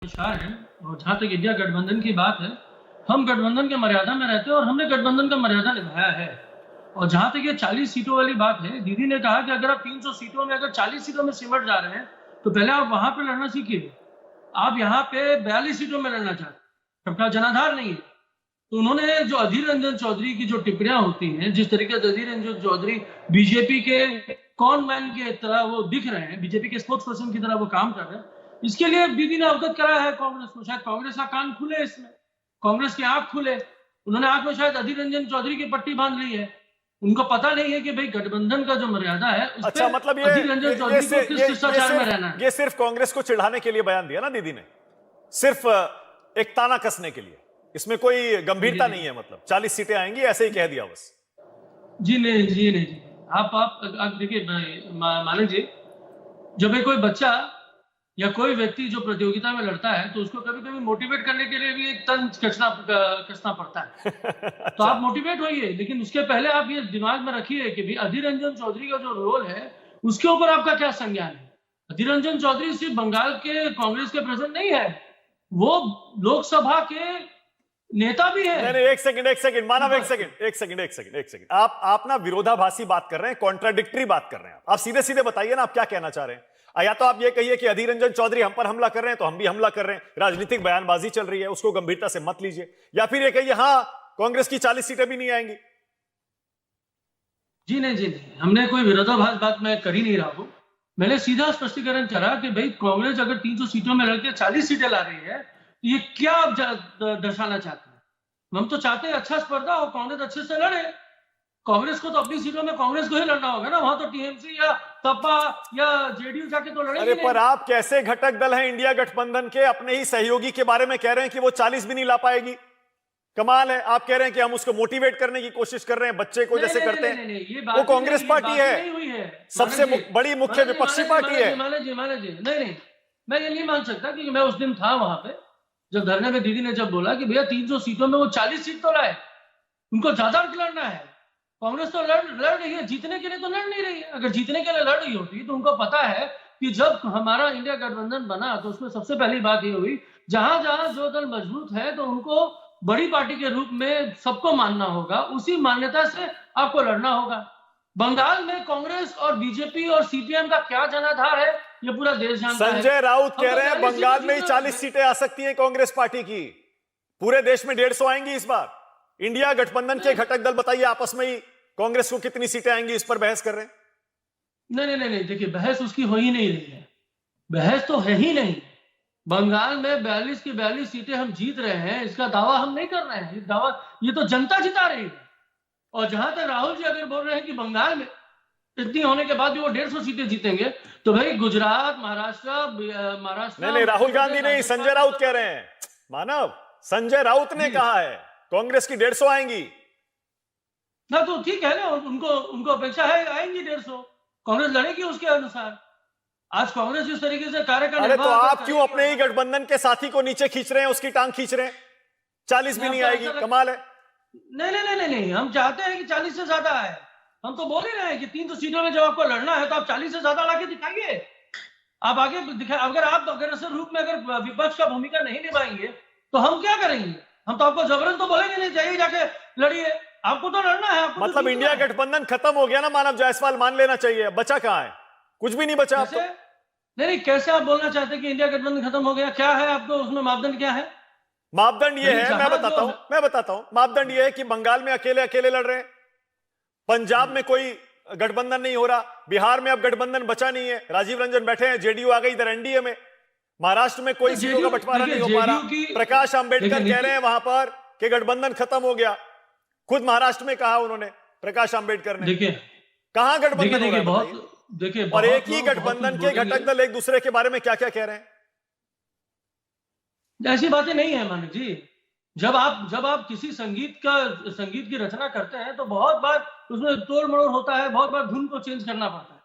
विचार है। और जहाँ तक इंडिया गठबंधन की बात है, हम गठबंधन के मर्यादा में रहते हैं और हमने गठबंधन का मर्यादा निभाया है। और जहाँ तक ये 40 सीटों वाली बात है, दीदी ने कहा कि अगर आप 300 सीटों में अगर 40 सीटों में सिमट जा रहे हैं, तो पहले आप वहां पे लड़ना सीखिए। आप यहाँ पे 42 सीटों में लड़ना चाहते हैं, सबका जनाधार नहीं है। तो उन्होंने जो अधीर रंजन चौधरी की जो टिप्पणियां होती हैं, जिस तरीके से अधीर रंजन चौधरी बीजेपी के कॉन मैन की तरह वो दिख रहे हैं, बीजेपी के स्पोक्स पर्सन की तरह वो काम कर रहे हैं, इसके लिए दीदी ने अवगत कराया है कांग्रेस को। शायद कांग्रेस का कान खुले, इसमें कांग्रेस की आंख खुले। उन्होंने आंख में शायद अधीर रंजन चौधरी की पट्टी बांध ली है। उनको पता नहीं है कि भाई गठबंधन का जो मर्यादा है उस अच्छा, पे मतलब अधीर रंजन चौधरी को किस शिष्टाचार में रहना है। ये सिर्फ कांग्रेस को चिढ़ाने के लिए बयान दिया ना दीदी ने, सिर्फ एक ताना कसने के लिए, इसमें कोई गंभीरता नहीं है। मतलब 40 सीटें आएंगी ऐसे ही कह दिया बस। जी नहीं, जी नहीं, जी आप देखिए मानक जी, जब भी कोई बच्चा या कोई व्यक्ति जो प्रतियोगिता में लड़ता है, तो उसको कभी कभी मोटिवेट करने के लिए भी एक तंज कसना पड़ता है। तो आप मोटिवेट होइए, लेकिन उसके पहले आप ये दिमाग में रखिए कि भी अधीर रंजन चौधरी का जो रोल है उसके ऊपर आपका क्या संज्ञान है। अधीर रंजन चौधरी सिर्फ बंगाल के कांग्रेस के प्रेसिडेंट नहीं है, वो लोकसभा के नेता भी है। नहीं, एक सेकंड मानव, एक सेकंड। आप ना विरोधाभासी बात कर रहे हैं, कॉन्ट्राडिक्टरी बात कर रहे हैं। आप सीधे सीधे बताइए ना, आप क्या कहना चाह रहे हैं। या तो आप ये कहिए कि अधीर रंजन चौधरी हम पर हमला कर रहे हैं तो हम भी हमला कर रहे हैं, राजनीतिक बयानबाजी चल रही है, उसको गंभीरता से मत लीजिए। या फिर ये कहिए हाँ, कांग्रेस की 40 सीटें भी नहीं आएंगी। जी नहीं, हमने कोई विरोधाभास बात मैं कर ही नहीं रहा हूं। मैंने सीधा स्पष्टीकरण करा कि भाई कांग्रेस अगर 300 सीटों में लड़के 40 सीटें ला रही है, तो ये क्या आप दर्शाना चाहते हैं। हम तो चाहते हैं अच्छा स्पर्धा हो, कांग्रेस अच्छे से लड़े। कांग्रेस को तो अपनी सीटों में कांग्रेस को ही लड़ना होगा ना, वहां तो टीएमसी या सपा या जेडीयू जाके तो लड़ेगी। अरे पर आप कैसे घटक दल हैं इंडिया गठबंधन के, अपने ही सहयोगी के बारे में कह रहे हैं कि वो 40 भी नहीं ला पाएगी। कमाल है, आप कह रहे हैं कि हम उसको मोटिवेट करने की कोशिश कर रहे हैं, बच्चे को जैसे करते हैं। वो कांग्रेस पार्टी है, सबसे बड़ी मुख्य विपक्षी पार्टी है। नहीं, मैं ये नहीं मान सकता कि मैं उस दिन था वहां पे जब धरने में दीदी ने जब बोला कि भैया 300 सीटों में वो 40 सीट तो लाए, उनको ज्यादा अंक लड़ना है। कांग्रेस तो लड़ रही है, जीतने के लिए तो लड़ नहीं रही है। अगर जीतने के लिए लड़ रही होती तो उनको पता है कि जब हमारा इंडिया गठबंधन बना तो उसमें सबसे पहली बात ये हुई, जहां जहां जो दल मजबूत है तो उनको बड़ी पार्टी के रूप में सबको मानना होगा, उसी मान्यता से आपको लड़ना होगा। बंगाल में कांग्रेस और बीजेपी और सीपीएम का क्या जनाधार है ये पूरा देश जानता है। संजय राउत कह रहे हैं बंगाल में ही 40 सीटें आ सकती हैं कांग्रेस पार्टी की, पूरे देश में 150 आएंगी इस बार। इंडिया गठबंधन के घटक दल बताइए आपस में ही कांग्रेस को कितनी सीटें आएंगी, इस पर बहस कर रहे हैं। नहीं, देखिए बहस उसकी हो ही नहीं रही है, बहस तो है ही नहीं। बंगाल में 42 की 42 सीटें हम जीत रहे हैं, इसका दावा हम नहीं कर रहे हैं। ये दावा ये तो जनता जिता रही है। और जहां तक राहुल जी अगर बोल रहे हैं कि बंगाल में इतनी होने के बाद भी वो 150 सीटें जीतेंगे, तो भाई गुजरात, महाराष्ट्र नहीं, राहुल गांधी नहीं, संजय राउत कह रहे हैं। मानव, संजय राउत ने कहा है कांग्रेस की 150 आएंगी ना, तो ठीक है ना, उनको अपेक्षा है आएंगी 150, कांग्रेस लड़ेगी उसके अनुसार। आज कांग्रेस इस तरीके से कार्य अरे तो आप क्यों अपने ही गठबंधन के साथी को नीचे खींच रहे हैं, उसकी टांग खींच रहे हैं। 40 भी नहीं आएगी, कमाल है। नहीं, हम चाहते हैं कि 40 से ज्यादा आए। हम तो बोल ही रहे हैं कि 300 सीटों में जब आपको लड़ना है तो आप 40 से ज्यादा लाके दिखाइए। आप आगे दिखाए, अगर आप अग्रसर रूप में अगर विपक्ष का भूमिका नहीं निभाएंगे तो हम क्या करेंगे। हम तो आपको जबरन तो बोलेंगे नहीं, जाइए जाके लड़िए, आपको तो लड़ना है। आपको मतलब इंडिया गठबंधन खत्म हो गया ना मानव जायसवाल, मान लेना चाहिए। बचा कहां है, कुछ भी नहीं बचा। नहीं, कैसे आप बोलना चाहते हैं कि इंडिया गठबंधन खत्म हो गया। क्या है आपको उसमें मापदंड, क्या है मापदंड? ये है, मैं बताता हूं। मापदंड ये है कि बंगाल में अकेले अकेले लड़ रहे हैं, पंजाब में कोई गठबंधन नहीं हो रहा, बिहार में अब गठबंधन बचा नहीं है, राजीव रंजन बैठे हैं, जेडीयू आ गई इधर एनडीए में, महाराष्ट्र में कोई सीटों का बंटवारा नहीं हो पा रहा। प्रकाश अंबेडकर कह रहे हैं वहां पर कि गठबंधन खत्म हो गया, खुद महाराष्ट्र में कहा उन्होंने, प्रकाश अंबेडकर ने। देखिए कहां गठबंधन हो रहा है, देखिए, और एक ही गठबंधन के घटक दल एक दूसरे के बारे में क्या क्या कह रहे हैं। ऐसी बातें नहीं है मानव जी। जब आप किसी संगीत की रचना करते हैं तो बहुत बार उसमें तोड़ मरोड़ होता है, बहुत बार धुन को चेंज करना पड़ता है।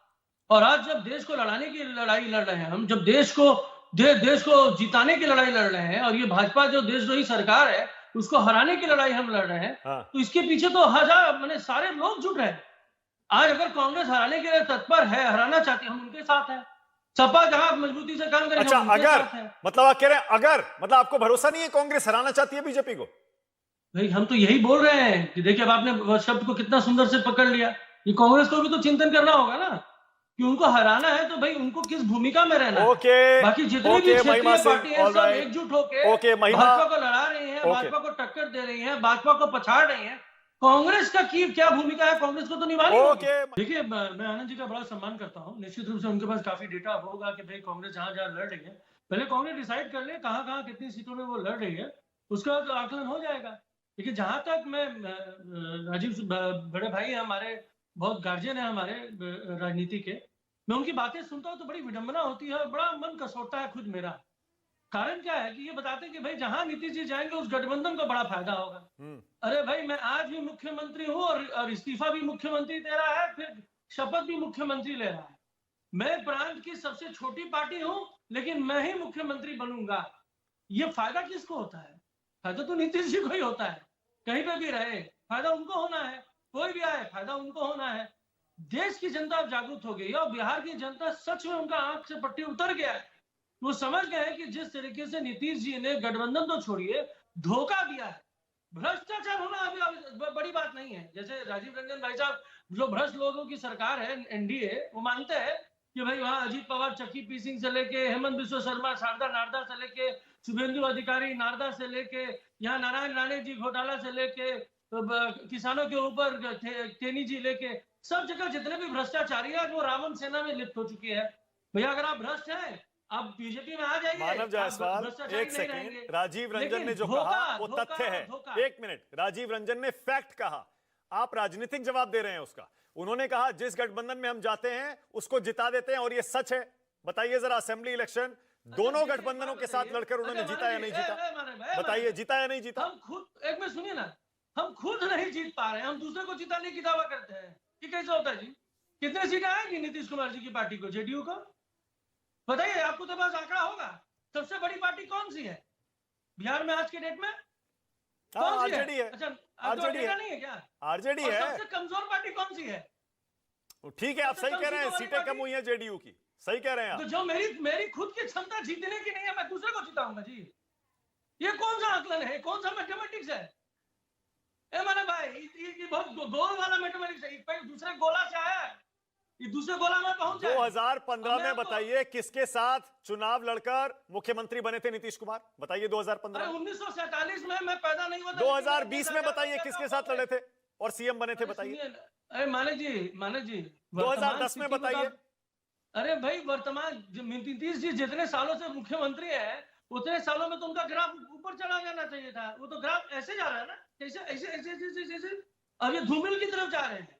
और आज जब देश को लड़ाने की लड़ाई लड़ रहे हैं हम, जब देश को जिताने की लड़ाई लड़ रहे हैं, और ये भाजपा जो देशद्रोही सरकार है उसको हराने की लड़ाई हम लड़ रहे हैं, तो इसके पीछे तो सारे लोग जुट रहे हैं। आज अगर कांग्रेस हराने के लिए तत्पर है, हराना चाहती है, हम उनके साथ हैं। सपा जहां मजबूती से काम करेगा अच्छा, उनके अगर साथ है। मतलब आप कह रहे हैं अगर मतलब आपको भरोसा नहीं है कांग्रेस हराना चाहती है बीजेपी को? भाई हम तो यही बोल रहे हैं कि देखिए अब आपने वह शब्द को कितना सुंदर से पकड़ लिया। ये कांग्रेस को भी तो चिंतन करना होगा ना कि उनको हराना है तो भाई उनको किस भूमिका में रहना है। ओके बाकी जितनी भी ओके महिमा क्षेत्रीय सिंह, पार्टी है सब ऑलराइट, एकजुट होके ओके महिमा, भाजपा को लड़ा रही है, ओके भाजपा को टक्कर दे रही है, भाजपा को पछाड़ रही है। कांग्रेस का की क्या भूमिका है, कांग्रेस को तो निभानी होगी। ओके देखिए मैं आनंद जी का बड़ा सम्मान करता हूँ, निश्चित रूप से उनके पास काफी डेटा होगा कि भाई कांग्रेस जहां जहां लड़ रही है, पहले कांग्रेस डिसाइड कर ले कहां कहां कितनी सीटों में वो लड़ रही है, उसका तो आकलन हो जाएगा। देखिए जहां तक मैं राजीव बड़े भाई है हमारे, बहुत गार्जियन है हमारे राजनीति के, मैं उनकी बातें सुनता हूँ तो बड़ी विडंबना होती है और बड़ा मन कसौटा है खुद मेरा। कारण क्या है कि ये बताते हैं कि भाई जहां नीतीश जी जाएंगे उस गठबंधन को बड़ा फायदा होगा। अरे भाई मैं आज भी मुख्यमंत्री हूँ और इस्तीफा भी मुख्यमंत्री दे रहा है, फिर शपथ भी मुख्यमंत्री ले रहा है। मैं प्रांत की सबसे छोटी पार्टी हूं लेकिन मैं ही मुख्यमंत्री बनूंगा। ये फायदा किसको होता है? फायदा तो नीतीश जी को ही होता है। कहीं पे भी रहे फायदा उनको होना है, कोई भी आए फायदा उनको होना है। देश की जनता अब जागरूक हो गई है और बिहार की जनता सच में उनका आंख से पट्टी उतर गया है। वो समझ गए हैं कि जिस तरीके से नीतीश जी ने गठबंधन तो छोड़िए धोखा दिया है। भ्रष्टाचार होना अभी बड़ी बात नहीं है। जैसे राजीव रंजन भाई साहब, जो भ्रष्ट लोगों की सरकार है एनडीए, वो मानते हैं कि भाई वहां अजीत पवार चक्की पी सिंह से लेके हेमंत बिस्व शर्मा शारदा नारदा से लेके शुभेंदु अधिकारी नारदा से लेके यहाँ नारायण राणे जी घोटाला से लेके किसानों के ऊपर टेनी जी लेके सब जगह जितने भी भ्रष्टाचारी है वो रावण सेना में लिप्त हो चुके हैं। भैया अगर आप भ्रष्ट हैं आप बीजेपी में आ जाइए। मानव जायसवाल, एक सेकंड, राजीव रंजन ने जो कहा वो तथ्य है। एक मिनट, राजीव रंजन ने फैक्ट कहा, आप राजनीतिक जवाब दे रहे हैं उसका। उन्होंने कहा जिस गठबंधन में हम जाते हैं उसको जिता देते हैं और ये सच है। बताइए जरा, असेंबली इलेक्शन दोनों गठबंधनों के साथ लड़कर उन्होंने जीता या नहीं जीता? बताइए, जीता या नहीं जीता? हम खुद एक में सुनिए ना, हम खुद नहीं जीत पा रहे हैं, हम दूसरे को जिताने की दावा करते हैं। ये कैसे होता है जी? कितने सीटें आएंगी नीतीश कुमार जी की पार्टी को, जेडीयू को? बताइए, आपको तो पास आंकड़ा होगा। सबसे बड़ी पार्टी कौन सी है बिहार में आज के डेट में? कौन सी है? अच्छा, आरजेडी है नहीं है क्या? आरजेडी है। सबसे कमजोर पार्टी कौन सी है? ठीक है, आप सही कह रहे हैं, सीटें कम हुई हैं जेडीयू की, सही कह रहे हैं आप। तो जो मेरी खुद की क्षमता जीतने की नहीं है, मैं दूसरे को जिताऊंगा जी। ये कौन सा आकलन है, कौन सा मैथमेटिक्स है? मैंने भाई ये बहुत गोल वाला मैथमेटिक्स है। दूसरे गोला से आया है, ये दूसरे गोला में पहुंच जाए। 2015 में बताइए किसके साथ चुनाव लड़कर मुख्यमंत्री बने थे नीतीश कुमार? बताइए 2015। 1947 में मैं पैदा नहीं हुआ था। 2020 में बताइए किसके साथ लड़े थे और सीएम बने थे? बताइए। अरे मानिक जी 2010 में बताइए। अरे भाई वर्तमान नीतीश जी जितने सालों से मुख्यमंत्री है उतने सालों में तो उनका ग्राफ ऊपर चला जाना चाहिए था। वो तो ग्राफ ऐसे जा रहा है ना, ऐसे ऐसे ऐसे ऐसे ऐसे। अब ये धूमिल की तरफ जा रहे हैं।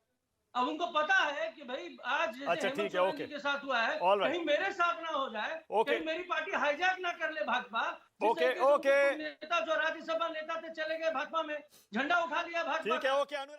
अब उनको पता है कि भाई आज अच्छा ठीक है, ओके, के साथ हुआ है, कहीं मेरे साथ ना हो जाए, कहीं मेरी पार्टी हाईजैक ना कर ले भाजपा। ओके ओके, नेता जो राज्यसभा नेता थे चले गए भाजपा में, झंडा उठा लिया भाजपा। ठीक है, ओके।